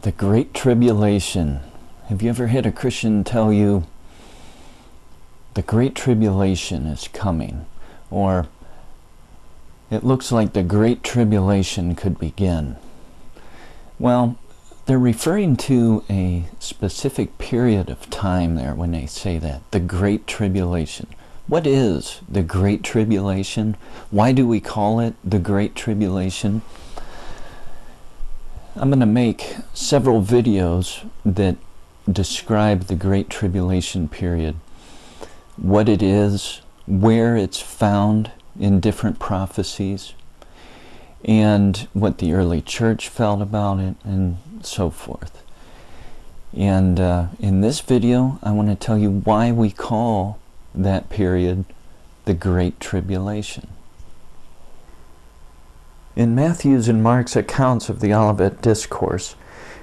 The Great Tribulation. Have you ever had a Christian tell you the Great Tribulation is coming? Or it looks like the Great Tribulation could begin. Well, they're referring to a specific period of time there when they say that, the Great Tribulation. What is the Great Tribulation? Why do we call it the Great Tribulation? I'm going to make several videos that describe the Great Tribulation period, what it is, where it's found in different prophecies, and what the early church felt about it, and so forth. And in this video, I want to tell you why we call that period the Great Tribulation. In Matthew's and Mark's accounts of the Olivet Discourse,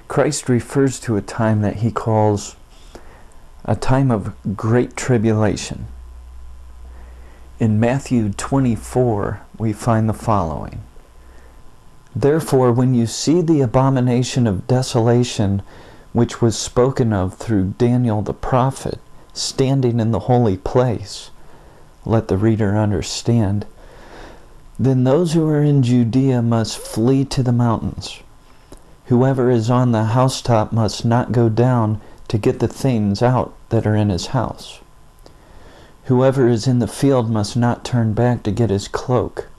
Christ refers to a time that he calls a time of great tribulation. In Matthew 24, we find the following. Therefore, when you see the abomination of desolation, which was spoken of through Daniel the prophet, standing in the holy place, let the reader understand, then those who are in Judea must flee to the mountains. Whoever is on the housetop must not go down to get the things out that are in his house. Whoever is in the field must not turn back to get his cloak.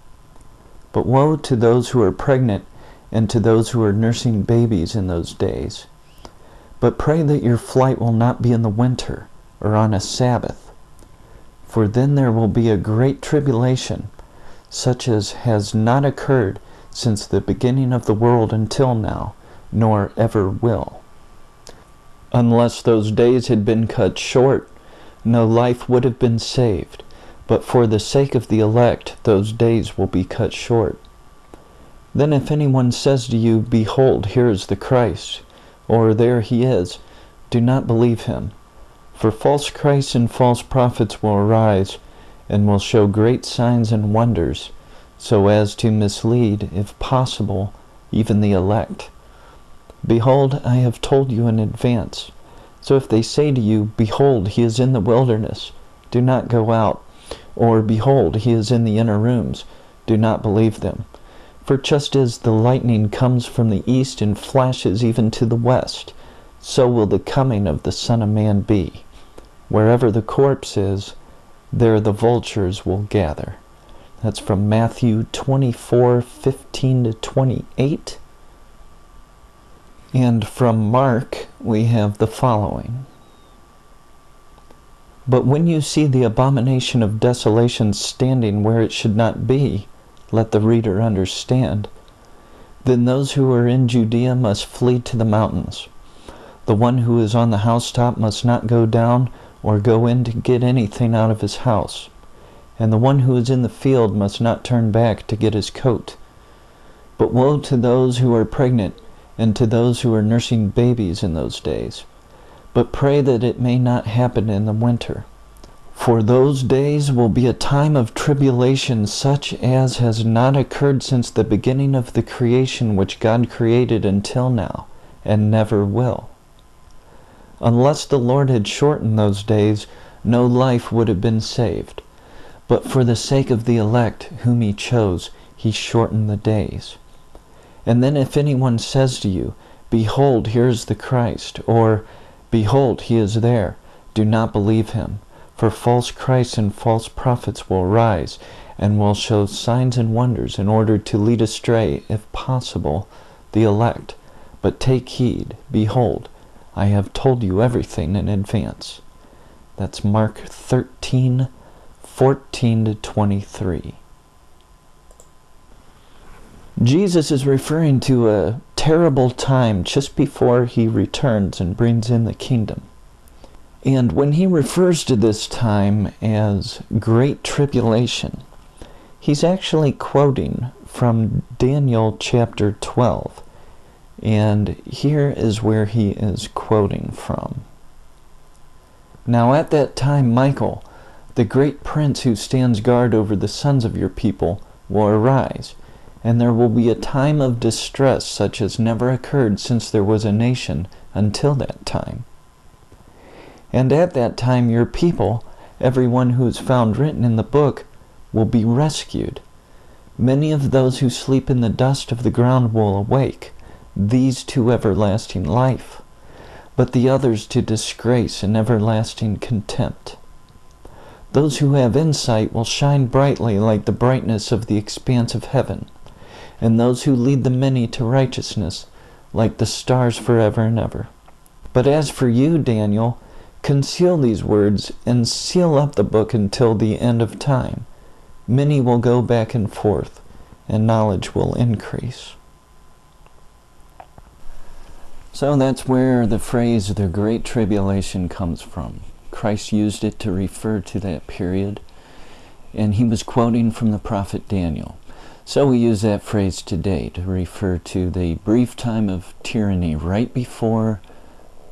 But woe to those who are pregnant and to those who are nursing babies in those days. But pray that your flight will not be in the winter or on a Sabbath, for then there will be a great tribulation, such as has not occurred since the beginning of the world until now, nor ever will. Unless those days had been cut short, no life would have been saved, but for the sake of the elect, those days will be cut short. Then if anyone says to you, Behold, here is the Christ, or there he is, do not believe him. For false Christs and false prophets will arise, and will show great signs and wonders, so as to mislead, if possible, even the elect. Behold, I have told you in advance. So if they say to you, Behold, he is in the wilderness, do not go out. Or, Behold, he is in the inner rooms, do not believe them. For just as the lightning comes from the east and flashes even to the west, so will the coming of the Son of Man be. Wherever the corpse is, there the vultures will gather. That's from Matthew 24:15-28. And from Mark, we have the following. But when you see the abomination of desolation standing where it should not be, let the reader understand, then those who are in Judea must flee to the mountains. The one who is on the housetop must not go down or go in to get anything out of his house. And the one who is in the field must not turn back to get his coat. But woe to those who are pregnant and to those who are nursing babies in those days. But pray that it may not happen in the winter. For those days will be a time of tribulation such as has not occurred since the beginning of the creation which God created until now, and never will. Unless the Lord had shortened those days, no life would have been saved. But for the sake of the elect whom he chose, he shortened the days. And then if anyone says to you, Behold, here is the Christ, or Behold, he is there, do not believe him. For false Christs and false prophets will rise, and will show signs and wonders in order to lead astray, if possible, the elect. But take heed, behold, I have told you everything in advance. That's Mark 13:14-23. Jesus is referring to a terrible time just before he returns and brings in the kingdom. And when he refers to this time as Great Tribulation, he's actually quoting from Daniel chapter 12. And here is where he is quoting from. Now at that time Michael, the great prince who stands guard over the sons of your people, will arise, And there will be a time of distress such as never occurred since there was a nation until that time. And at that time your people, everyone who is found written in the book, will be rescued. Many of those who sleep in the dust of the ground will awake, these to everlasting life, but the others to disgrace and everlasting contempt. Those who have insight will shine brightly like the brightness of the expanse of heaven, and those who lead the many to righteousness like the stars forever and ever. But as for you, Daniel, conceal these words and seal up the book until the end of time. Many will go back and forth, and knowledge will increase. So that's where the phrase, the Great Tribulation, comes from. Christ used it to refer to that period, and he was quoting from the prophet Daniel. So we use that phrase today to refer to the brief time of tyranny right before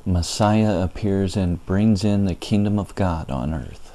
Messiah appears and brings in the kingdom of God on earth.